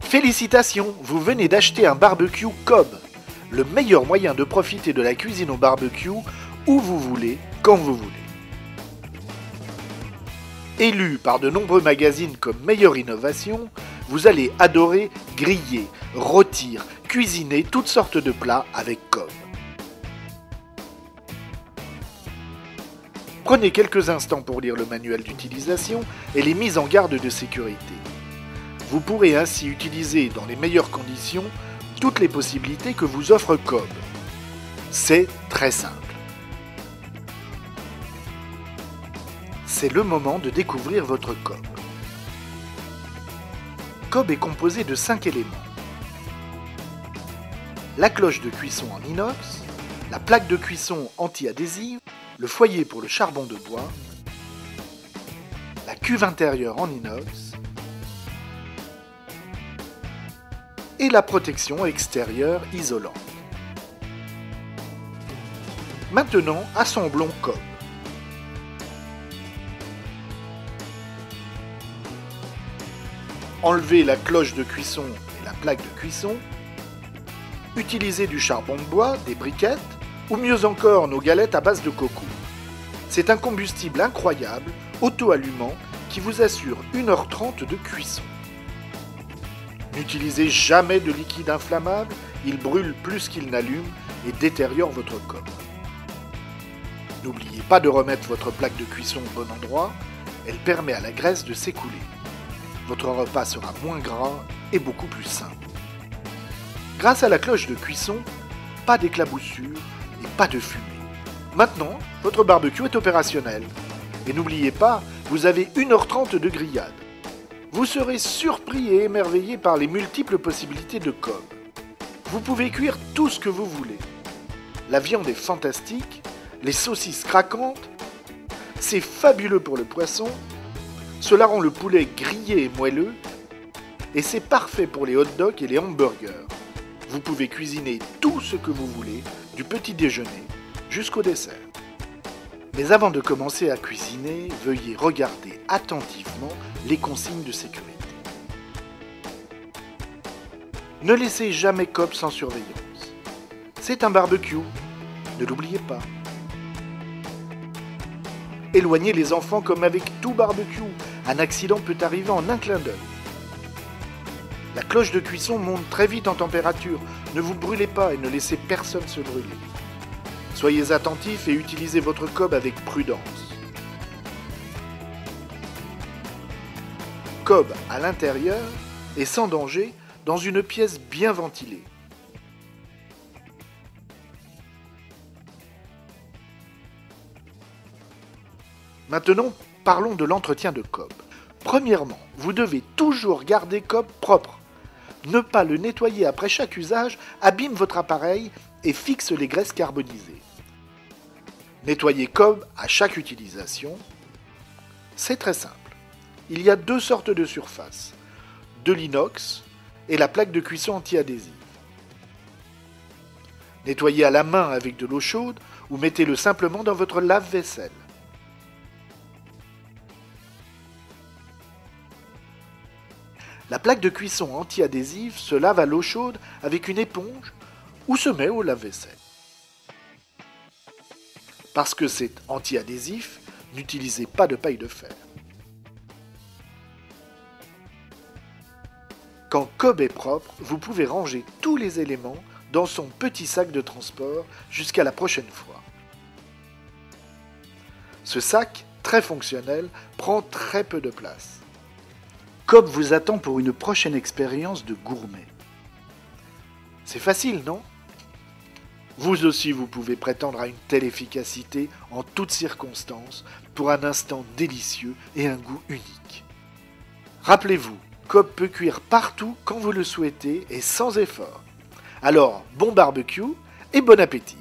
Félicitations, vous venez d'acheter un barbecue Cobb, le meilleur moyen de profiter de la cuisine au barbecue où vous voulez, quand vous voulez. Élu par de nombreux magazines comme meilleure innovation, vous allez adorer griller, rôtir, cuisiner toutes sortes de plats avec Cobb. Prenez quelques instants pour lire le manuel d'utilisation et les mises en garde de sécurité. Vous pourrez ainsi utiliser dans les meilleures conditions toutes les possibilités que vous offre Cobb. C'est très simple. C'est le moment de découvrir votre Cobb. Cobb est composé de 5 éléments. La cloche de cuisson en inox, la plaque de cuisson anti-adhésive, le foyer pour le charbon de bois, la cuve intérieure en inox et la protection extérieure isolante. Maintenant, assemblons Cobb. Enlevez la cloche de cuisson et la plaque de cuisson. Utilisez du charbon de bois, des briquettes, ou mieux encore nos galettes à base de coco. C'est un combustible incroyable, auto-allumant, qui vous assure 1h30 de cuisson. N'utilisez jamais de liquide inflammable, il brûle plus qu'il n'allume et détériore votre Cobb. N'oubliez pas de remettre votre plaque de cuisson au bon endroit, elle permet à la graisse de s'écouler. Votre repas sera moins gras et beaucoup plus sain. Grâce à la cloche de cuisson, pas d'éclaboussure et pas de fumée. Maintenant, votre barbecue est opérationnel. Et n'oubliez pas, vous avez 1h30 de grillade. Vous serez surpris et émerveillé par les multiples possibilités de Cobb. Vous pouvez cuire tout ce que vous voulez. La viande est fantastique, les saucisses craquantes, c'est fabuleux pour le poisson, cela rend le poulet grillé et moelleux, et c'est parfait pour les hot dogs et les hamburgers. Vous pouvez cuisiner tout ce que vous voulez, du petit déjeuner jusqu'au dessert. Mais avant de commencer à cuisiner, veuillez regarder attentivement les consignes de sécurité. Ne laissez jamais Cobb sans surveillance. C'est un barbecue, ne l'oubliez pas. Éloignez les enfants comme avec tout barbecue. Un accident peut arriver en un clin d'œil. La cloche de cuisson monte très vite en température. Ne vous brûlez pas et ne laissez personne se brûler. Soyez attentifs et utilisez votre Cobb avec prudence. Cobb à l'intérieur et sans danger dans une pièce bien ventilée. Maintenant, parlons de l'entretien de Cobb. Premièrement, vous devez toujours garder Cobb propre. Ne pas le nettoyer après chaque usage abîme votre appareil et fixe les graisses carbonisées. Nettoyer Cobb à chaque utilisation, c'est très simple. Il y a 2 sortes de surfaces, de l'inox et la plaque de cuisson anti-adhésive. Nettoyez à la main avec de l'eau chaude ou mettez-le simplement dans votre lave-vaisselle. La plaque de cuisson anti-adhésive se lave à l'eau chaude avec une éponge ou se met au lave-vaisselle. Parce que c'est anti-adhésif, n'utilisez pas de paille de fer. Quand Cobb est propre, vous pouvez ranger tous les éléments dans son petit sac de transport jusqu'à la prochaine fois. Ce sac, très fonctionnel, prend très peu de place. Cobb vous attend pour une prochaine expérience de gourmet. C'est facile, non ? Vous aussi, vous pouvez prétendre à une telle efficacité en toutes circonstances pour un instant délicieux et un goût unique. Rappelez-vous, Cobb peut cuire partout quand vous le souhaitez et sans effort. Alors, bon barbecue et bon appétit!